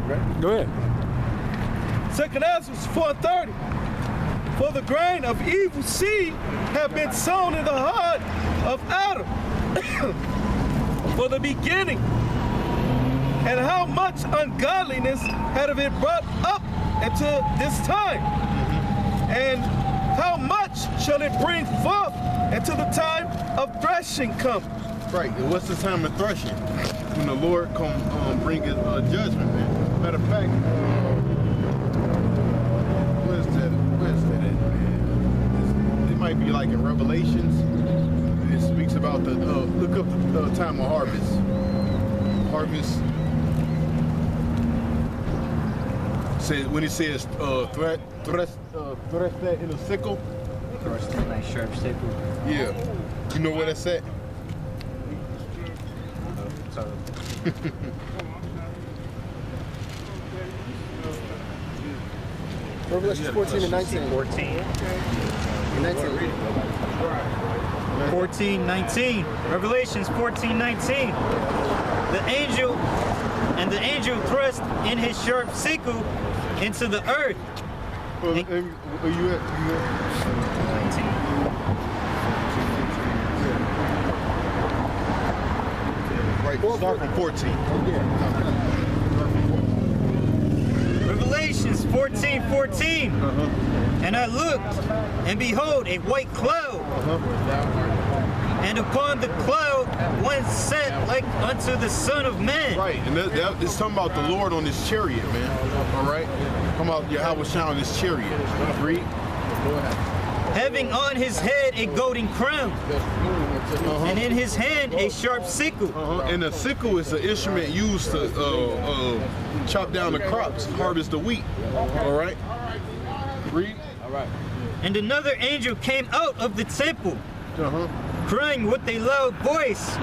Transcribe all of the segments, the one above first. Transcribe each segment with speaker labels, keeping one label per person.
Speaker 1: right?
Speaker 2: Go ahead.
Speaker 1: Second answer is 4:30. For the grain of evil seed have been sown in the heart of Adam for the beginning. And how much ungodliness had been brought up until this time? And how much shall it bring forth until the time of threshing come?
Speaker 3: Right. And what's the time of threshing? When the Lord come bring his judgment, man. Matter of fact, where's that at, man? It might be like in Revelations. It speaks about the look up the time of harvest. Harvest. When it says thresh that in a sickle.
Speaker 4: Thrust in thy sharp sickle.
Speaker 3: Yeah. You know where that's at?
Speaker 2: Revelation 14 and 19.
Speaker 4: 14.
Speaker 2: And 19.
Speaker 4: 14:19. Revelations 14:19. The angel thrust in his sharp sickle into the earth.
Speaker 3: Where you at?
Speaker 4: 19.
Speaker 3: Right, start from 14.
Speaker 4: Revelations 14:14. And I looked, and behold, a white cloud. And upon the cloud one sat like unto the Son of Man.
Speaker 3: Right, and it's talking about the Lord on his chariot, man. All right? Talking about Yahweh Shai on his chariot. Read.
Speaker 4: Having on his head a golden crown, and in his hand a sharp sickle.
Speaker 3: And a sickle is an instrument used to chop down the crops, harvest the wheat. All right? Read.
Speaker 1: All right.
Speaker 4: And another angel came out of the temple, crying with a loud voice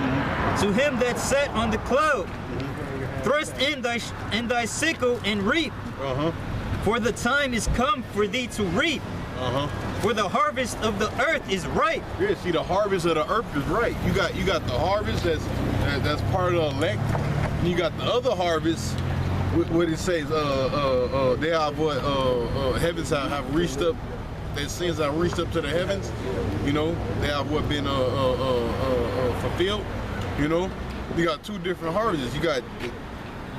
Speaker 4: to him that sat on the cloud, thrust in thy sickle and reap, for the time is come for thee to reap, for the harvest of the earth is ripe.
Speaker 3: Yeah, see, the harvest of the earth is right. You got the harvest that's part of the elect, and you got the other harvest. What it says, they have what heavens have reached up. Their sins have reached up to the heavens. You know, they have what been fulfilled. You know, you got two different harvests. You got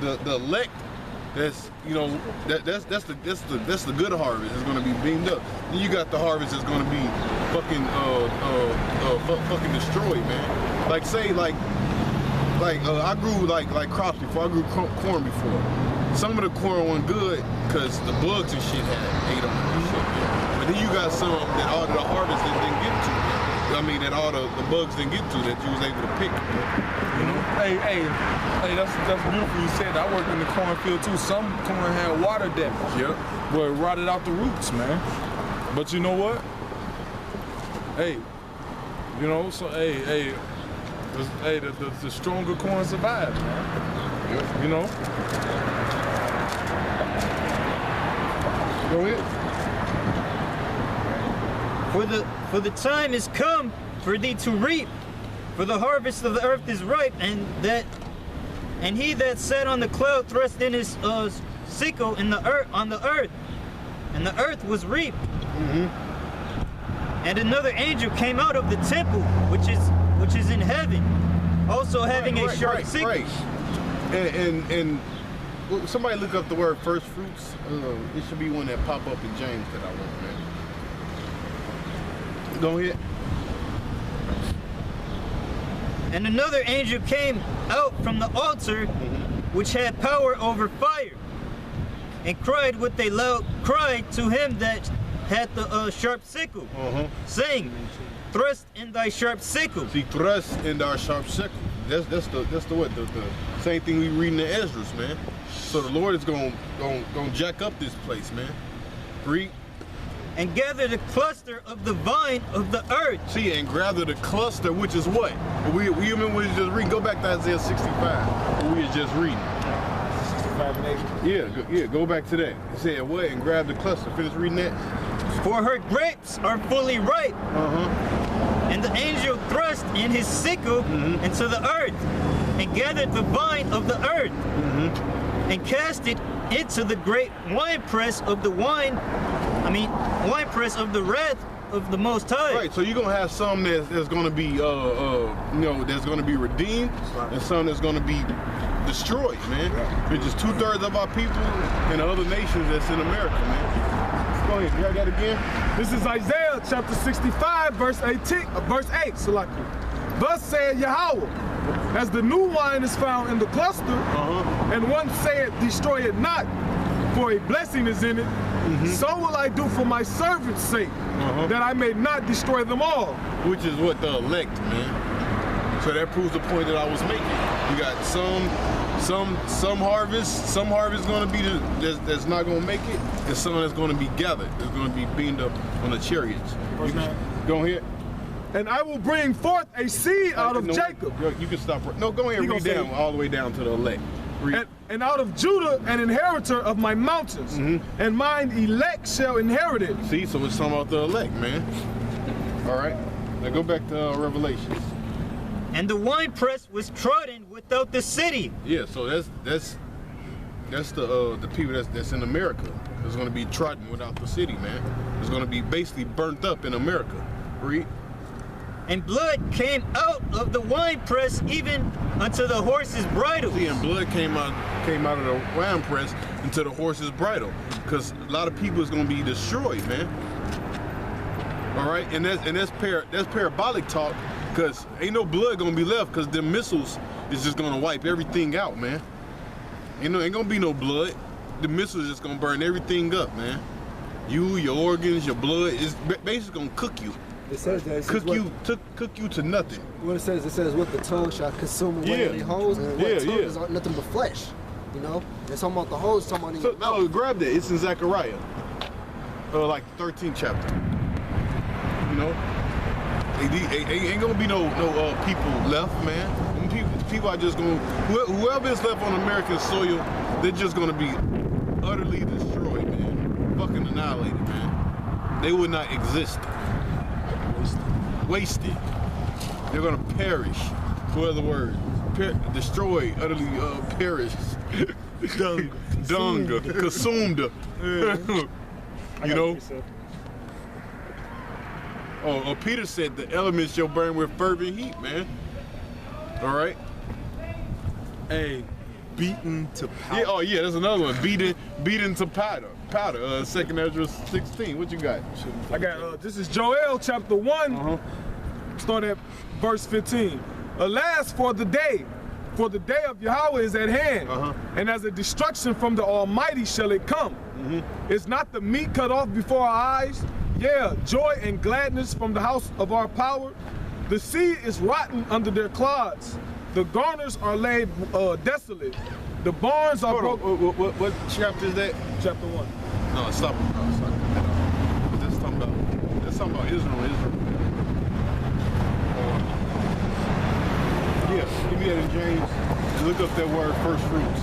Speaker 3: the elect. That's that's the good harvest. It's gonna be beamed up. Then you got the harvest that's gonna be fucking destroyed, man. Like say I grew like crops before. I grew corn before. Some of the corn wasn't good because the bugs and shit had ate on it and shit. But then you got some that all the harvest didn't get to. I mean that all the bugs didn't get to that you was able to pick. You know?
Speaker 2: Hey, that's beautiful you said that. I worked in the cornfield too. Some corn had water damage.
Speaker 3: Yep.
Speaker 2: Where it rotted out the roots, man. But you know what? Hey, you know, so the stronger corn survives, man.
Speaker 3: Yep.
Speaker 2: You know?
Speaker 3: Go ahead.
Speaker 4: For the time is come for thee to reap, for the harvest of the earth is ripe, and he that sat on the cloud thrust in his sickle in the earth on the earth, and the earth was reaped. And another angel came out of the temple, which is in heaven, also having a sharp sickle.
Speaker 3: Right. And somebody look up the word first fruits. It should be one that pop up in James that I want, man. Go ahead.
Speaker 4: And another angel came out from the altar, which had power over fire, and cried with a loud cry to him that had the sharp sickle, saying, "Thrust in thy sharp sickle."
Speaker 3: See, thrust in thy sharp sickle. That's the same thing we read in the Esdras, man. So the Lord is gonna jack up this place, man. Read.
Speaker 4: And gather the cluster of the vine of the earth.
Speaker 3: See, and gather the cluster, which is what? We remember we just read. Go back to Isaiah 65. We was just reading.
Speaker 1: 65 and 8.
Speaker 3: Yeah, go back to that. It said what? And grab the cluster. Finish reading that.
Speaker 4: For her grapes are fully ripe. And the angel thrust in his sickle into the earth, and gathered the vine of the earth, and cast it into the great winepress of the winepress of the wrath of the Most High.
Speaker 3: Right, so you're gonna have some that's gonna be, that's gonna be redeemed, and some that's gonna be destroyed, man. It's just 2/3 of our people and the other nations that's in America, man. Go ahead, you got that again?
Speaker 1: This is Isaiah chapter 65, verse 8, Salaki. Thus saith Yahweh, as the new wine is found in the cluster, and one saith, destroy it not, for a blessing is in it, so will I do for my servants' sake, that I may not destroy them all.
Speaker 3: Which is what the elect, man. So that proves the point that I was making. You got some harvest gonna be that's not gonna make it, and some that's gonna be gathered. It's gonna be beamed up on the chariots. Go ahead.
Speaker 1: And I will bring forth a seed out of Jacob.
Speaker 3: You can stop. No, go ahead and read down all the way down to the elect.
Speaker 1: And out of Judah an inheritor of my mountains, and mine elect shall inherit it.
Speaker 3: See, so it's talking about the elect, man. All right, now go back to Revelations.
Speaker 4: And the winepress was trodden without the city.
Speaker 3: Yeah, so that's the people that's in America. It's gonna be trodden without the city, man. It's gonna be basically burnt up in America. Read.
Speaker 4: And blood came out of the winepress even unto the horses' bridles.
Speaker 3: See, and blood came out of the wine press into the horse's bridle, because a lot of people is gonna be destroyed, man. All right, and that's parabolic talk, because ain't no blood gonna be left, because the missiles is just gonna wipe everything out, man. Ain't gonna be no blood. The missiles just gonna burn everything up, man. You, your organs, your blood is basically gonna cook you.
Speaker 5: It says that. It says
Speaker 3: Cook you to nothing.
Speaker 5: What it says what the tongue shall consume away the holes, and what tongue is nothing but flesh. You know, it's talking about the holes, talking about in your mouth.
Speaker 3: No, grab that. It's in Zechariah, like 13th chapter. You know, ain't gonna be no people left, man. People are just gonna whoever is left on American soil, they're just gonna be utterly destroyed, man. Fucking annihilated, man. They would not exist. Wasted. They're gonna perish. What other words? Destroyed, utterly perished. Dung, consumed. You know. Oh, Peter said the elements shall burn with fervent heat, man. All right.
Speaker 2: Hey, beaten to powder.
Speaker 3: Yeah, oh yeah, that's another one. Beaten to powder. 2nd Ezra 16. What you got?
Speaker 1: I got this is Joel chapter 1. Start at verse 15. Alas, for the day of Yahweh is at hand, and as a destruction from the Almighty shall it come. Is not the meat cut off before our eyes? Yeah, joy and gladness from the house of our power. The seed is rotten under their clods. The garners are laid desolate. The barns are broken.
Speaker 3: What chapter is that?
Speaker 1: Chapter 1.
Speaker 3: No, stop. That's talking about Israel. Yeah, give me that in James. Look up that word, first fruits.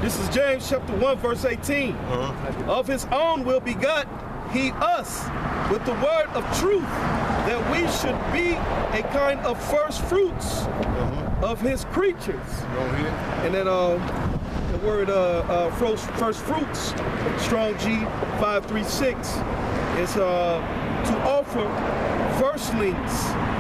Speaker 1: This is James chapter 1, verse 18. Of his own will begot he us with the word of truth, that we should be a kind of first fruits of his creatures.
Speaker 3: Go ahead.
Speaker 1: And then the word first fruits, Strong G 536, is to offer firstlings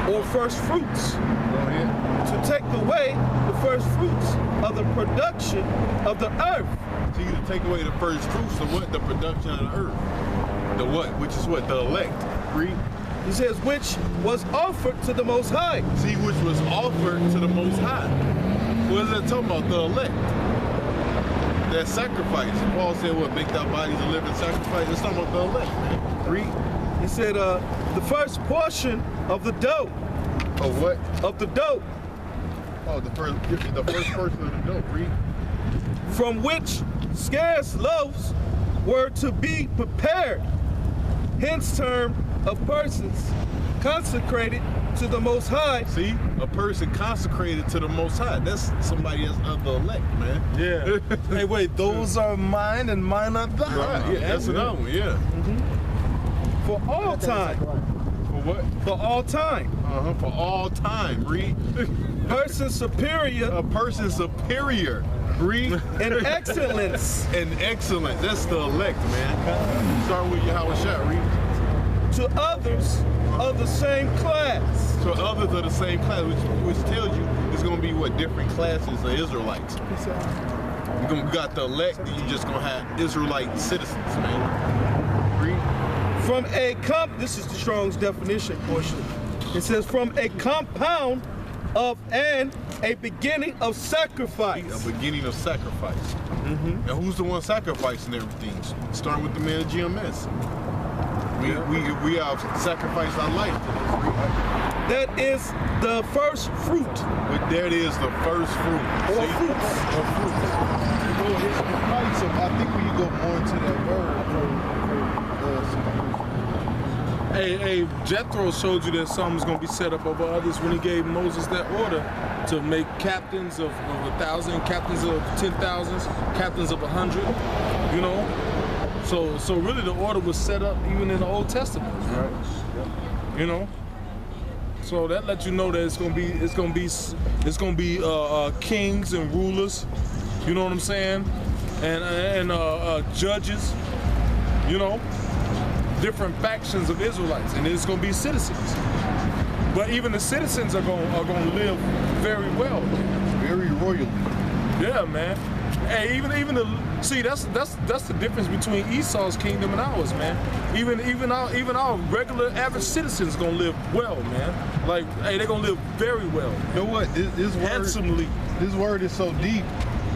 Speaker 1: or first fruits.
Speaker 3: Go ahead.
Speaker 1: To take away the first fruits of the production of the earth.
Speaker 3: So you to take away the first fruits of what? The production of the earth. The what? Which is what? The elect. Read.
Speaker 1: He says, which was offered to the Most High.
Speaker 3: See, which was offered to the Most High. What is that talking about? The elect. That sacrifice. Paul said, what? Make thy bodies a living sacrifice. It's talking about the elect, man. Read.
Speaker 1: He said, the first portion of the dough.
Speaker 3: Of what?
Speaker 1: Of the dough.
Speaker 3: Oh, the first person of the dough. Read.
Speaker 1: From which scarce loaves were to be prepared. Hence term of persons consecrated to the Most High.
Speaker 3: See, a person consecrated to the Most High. That's somebody that's of the elect, man.
Speaker 2: Yeah. Hey, wait, those are mine and mine are thine.
Speaker 3: Right, yeah, that's another one, yeah.
Speaker 1: For all time.
Speaker 3: For what?
Speaker 1: For all time.
Speaker 3: For all time. Read.
Speaker 1: Person superior.
Speaker 3: A person superior. Read.
Speaker 1: and excellence
Speaker 3: And excellence. That's the elect, man. Start with Yahweh Shah, read.
Speaker 1: to others of the same class.
Speaker 3: So others of the same class, which tells you it's gonna be what different classes of Israelites. You got the elect, and you just gonna have Israelite citizens, man. Read.
Speaker 1: From a this is the Strong's definition portion. It says from a compound of and a beginning of sacrifice.
Speaker 3: A beginning of sacrifice. And who's the one sacrificing everything? Starting with the man of GMS. We have sacrificed our life to this.
Speaker 1: That is the first fruit.
Speaker 3: But that is the first fruit.
Speaker 1: Or fruits.
Speaker 3: Or fruits. So I think when you go more into that
Speaker 2: Hey, Jethro showed you that some was going to be set up over others when he gave Moses that order to make captains of 1,000, captains of 10,000s, captains of 100, you know? So really the order was set up even in the Old Testament, right? You know? So that lets you know that it's gonna be kings and rulers, you know what I'm saying? And judges, you know? Different factions of Israelites, and it's gonna be citizens. But even the citizens are gonna live very well.
Speaker 3: very royally.
Speaker 2: Yeah, man. Hey, even see that's the difference between Esau's kingdom and ours, man. Even our regular average citizens gonna live well, man. Like, hey, they're gonna live very well.
Speaker 3: You know what? This word,
Speaker 2: Handsomely.
Speaker 3: This word is so deep.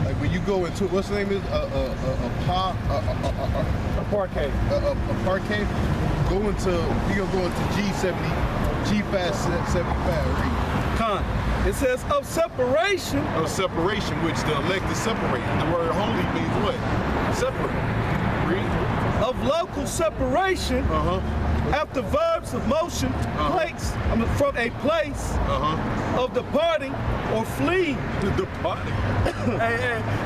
Speaker 3: Like when you go into what's the name is a parquet. A parquet. You're gonna go into G75.
Speaker 1: Con. It says of separation.
Speaker 3: Of separation, which the elect is separated. The word holy means what? Separate. Read.
Speaker 1: Of local separation. After verbs of motion, place from a place of departing or fleeing.
Speaker 3: Departing.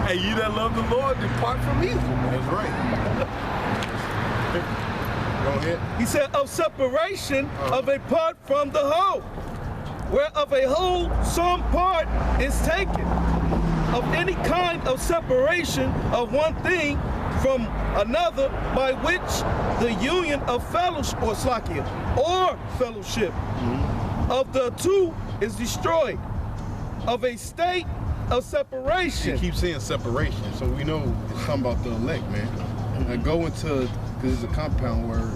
Speaker 2: Hey, you that love the Lord, depart from evil.
Speaker 3: That's right. Go ahead.
Speaker 1: He said of separation of a part from the whole, where of a whole some part is taken. Of any kind of separation of one thing from another, by which the union of fellowship or fellowship of the two is destroyed. Of a state of separation.
Speaker 3: He keeps saying separation, so we know it's talking about the elect, man. Now go into, because it's a compound word,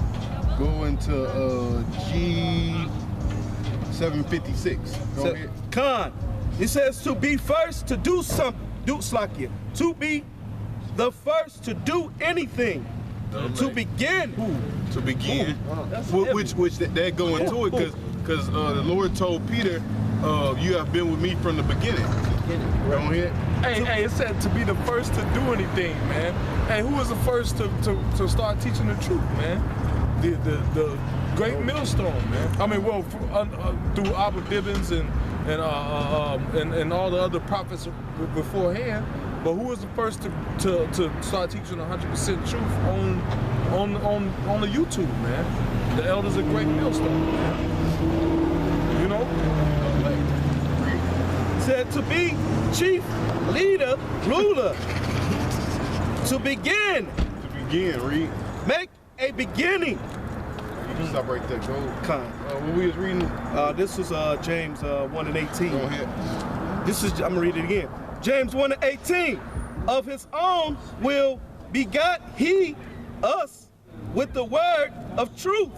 Speaker 3: go into G756. Go ahead.
Speaker 1: Con. It says to be first to do something. To be the first to do anything. To begin.
Speaker 3: To begin. Which that go into it, because the Lord told Peter, you have been with me from the beginning. Go ahead.
Speaker 2: Hey, it said to be the first to do anything, man. Hey, who was the first to start teaching the truth, man? The great millstone, man. I mean, well, through Abba Dibbins and all the other prophets beforehand. But who was the first to start teaching 100% truth on the YouTube, man? The elders of Great Millstone, man. You know?
Speaker 1: Said to be chief, leader, ruler. To begin.
Speaker 3: To begin, read.
Speaker 1: Make a beginning.
Speaker 3: You can stop right there, go.
Speaker 1: Con.
Speaker 3: What we was reading?
Speaker 1: This was James 1 and 18.
Speaker 3: Go ahead.
Speaker 1: I'm gonna read it again. James 1 and 18. Of his own will begot he us with the word of truth,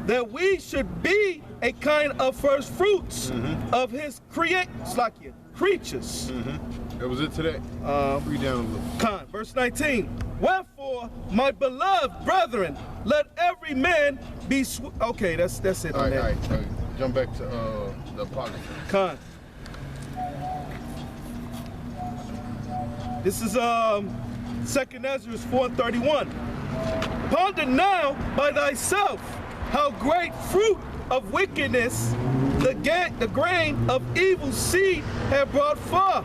Speaker 1: that we should be a kind of first fruits of his creatures.
Speaker 3: That was it today. Read down a little.
Speaker 1: Con, verse 19. Wherefore, my beloved brethren, let every man be okay, that's it
Speaker 3: All
Speaker 1: on
Speaker 3: right,
Speaker 1: that.
Speaker 3: all right. Jump back to the apology.
Speaker 1: Con. This is 2 Ezra 4:31. Ponder now by thyself how great fruit of wickedness the grain of evil seed have brought forth.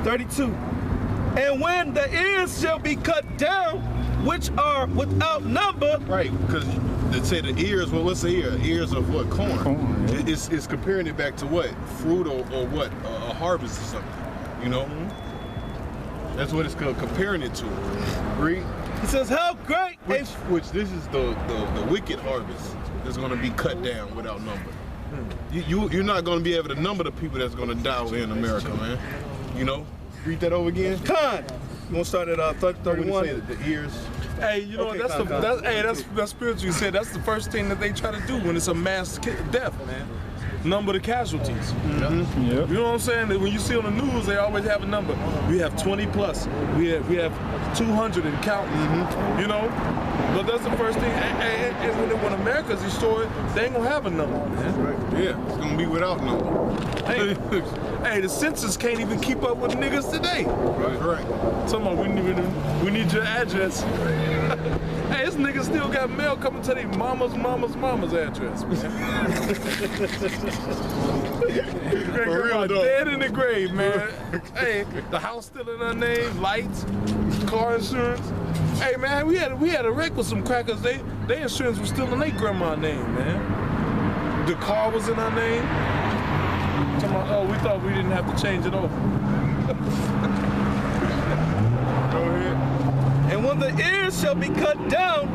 Speaker 1: 32. And when the ears shall be cut down, which are without number.
Speaker 3: Right, because they say the ears, well, what's the ear? Ears of what? Corn. It's comparing it back to what? Fruit or what? A harvest or something, you know? That's what it's comparing it to. Read.
Speaker 1: It says, how great
Speaker 3: Which this is the wicked harvest that's going to be cut down without number. You're not going to be able to number the people that's going to die in America, man. You know? Read that over again.
Speaker 1: Con. You want to start at 31?
Speaker 3: When you say the ears.
Speaker 2: Hey, you know
Speaker 1: Okay,
Speaker 2: that's spiritual. You said that's the first thing that they try to do when it's a mass death, man. Number the casualties.
Speaker 3: Mm-hmm.
Speaker 2: You know what I'm saying? When you see on the news, they always have a number. We have 20 plus. We have 200 and counting.
Speaker 3: Mm-hmm.
Speaker 2: You know, but that's the first thing. And when America's destroyed, they ain't gonna have a number, man.
Speaker 3: Right. Yeah, it's gonna be without number.
Speaker 2: Hey, the census can't even keep up with niggas today.
Speaker 3: Right.
Speaker 2: Someone, we need your address. Hey, this nigga still got mail coming to their mama's address, man.
Speaker 3: For real, though.
Speaker 2: Dead in the grave, man. Hey, the house still in her name, lights, car insurance. Hey, man, we had a wreck with some crackers. Their insurance was still in their grandma's name, man. The car was in her name. Oh, we thought we didn't have to change it over.
Speaker 3: Go ahead.
Speaker 1: And when the ears shall be cut down,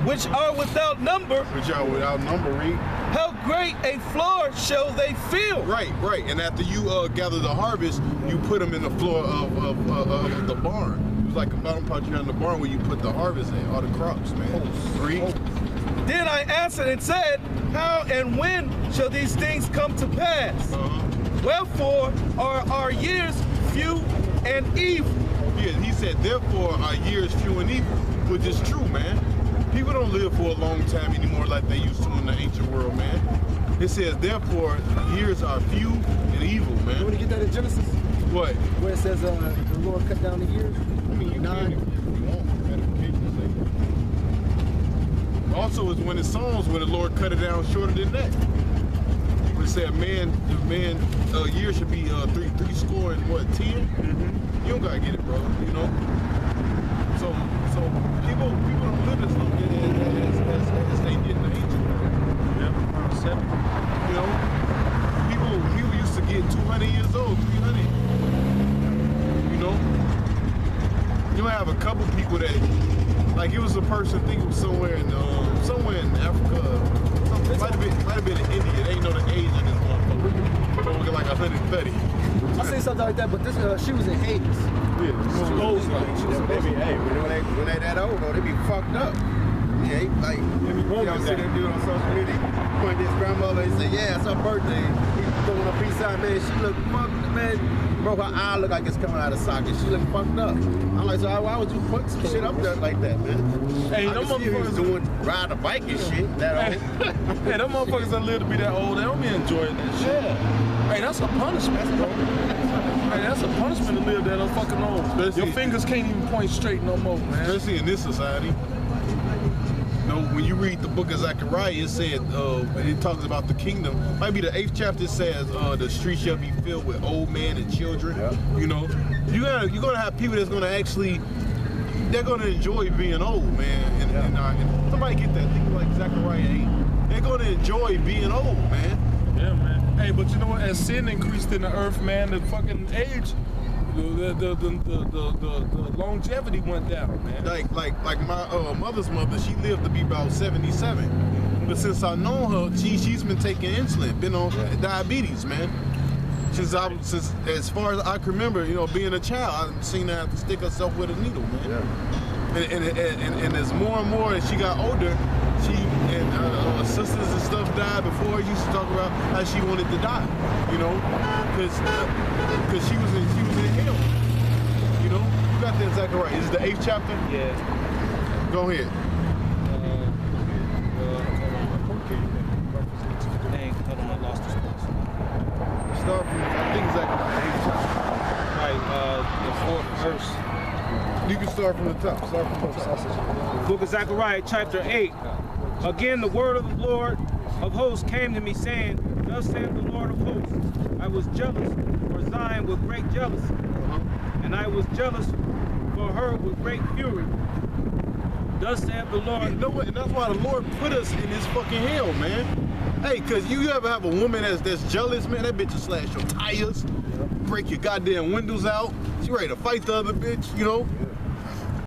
Speaker 1: which are without number,
Speaker 3: Which are without number, read.
Speaker 1: how great a floor shall they feel?
Speaker 3: Right. And after you gather the harvest, you put them in the floor of the barn. It was like a bottom part you in the barn where you put the harvest in, all the crops, man. Read.
Speaker 1: Then I answered and said, how and when shall these things come to pass? Wherefore are our years few and evil?
Speaker 3: Yeah, he said, therefore our years few and evil, which is true, man. People don't live for a long time anymore like they used to in the ancient world, man. It says, therefore, years are few and evil, man.
Speaker 5: You want to get that in Genesis?
Speaker 3: What?
Speaker 5: Where it says the Lord cut down the years?
Speaker 3: I mean, you can if you want. Also, is when it Psalms when the Lord cut it down shorter than that. It said, the year should be three score and what, 10? You don't gotta get it, bro. You know. So people don't live as long as they did in the ancient world.
Speaker 2: Yeah, 7.
Speaker 3: You know, people used to get 200 years old, 300. You know, you have a couple people that, like, it was a person, I think it was somewhere in Africa. Might have been in India. They ain't know the age of this motherfucker. But looking like 130.
Speaker 5: I seen something like that, but this she was in Hades.
Speaker 3: Yeah, supposed like she was supposed to be.
Speaker 6: Hey, when they that old though, they be fucked up. Yeah, like y'all see that dude on social media point his grandmother and say, yeah, it's her birthday. He throwing a piece out, man. She look fucked, man. Bro, her eye look like it's coming out of socket. She look fucked up. I'm like, so why would you put some shit up there like that, man?
Speaker 2: Hey,
Speaker 6: I
Speaker 2: them
Speaker 6: can see he was
Speaker 2: motherfuckers
Speaker 6: riding a bike and shit. That old.
Speaker 2: Hey, them motherfuckers that live to be that old, they don't be enjoying that shit.
Speaker 6: Yeah.
Speaker 2: Hey, that's a punishment, bro. Hey, that's a punishment to live that fucking old.
Speaker 3: Especially-
Speaker 2: Your fingers can't even point straight no more, man.
Speaker 3: Especially in this society. You know, when you read the book of Zechariah, it said, it talks about the kingdom. Might be the 8th chapter. It says, the streets shall be filled with old men and children.
Speaker 6: Yeah.
Speaker 3: You know, you're gonna have people that's gonna actually, they're gonna enjoy being old, man. And somebody get that. Think like Zechariah 8. They're gonna enjoy being old, man.
Speaker 2: Yeah, man. Hey, but you know what? As sin increased in the earth, man, the fucking age, the longevity went down, man.
Speaker 3: Like my mother's mother, she lived to be about 77. But since I know her, she's been taking insulin, been on diabetes, man. Since as far as I can remember, you know, being a child, I've seen her have to stick herself with a needle, man.
Speaker 6: Yeah.
Speaker 3: And as more and more as she got older, she and her sisters and stuff died before. Used to talk about how she wanted to die, you know, because she was in hell, you know. You got that Zechariah. Is it the 8th chapter?
Speaker 2: Yeah.
Speaker 3: Go ahead.
Speaker 2: Dang, hold on, I lost this place.
Speaker 3: Start from I think Zechariah 8th chapter.
Speaker 2: Right, the 4th verse.
Speaker 3: You can start from the top. Start from the top.
Speaker 7: Book of Zechariah, chapter 8. Again, the word of the Lord of hosts came to me, saying, thus saith the Lord of hosts, I was jealous for Zion with great jealousy, and I was jealous for her with great fury. Thus saith the Lord.
Speaker 3: You know what? And that's why the Lord put us in this fucking hell, man. Hey, cause you ever have a woman that's jealous, man? That bitch will slash your tires, break your goddamn windows out. She ready to fight the other bitch, you know?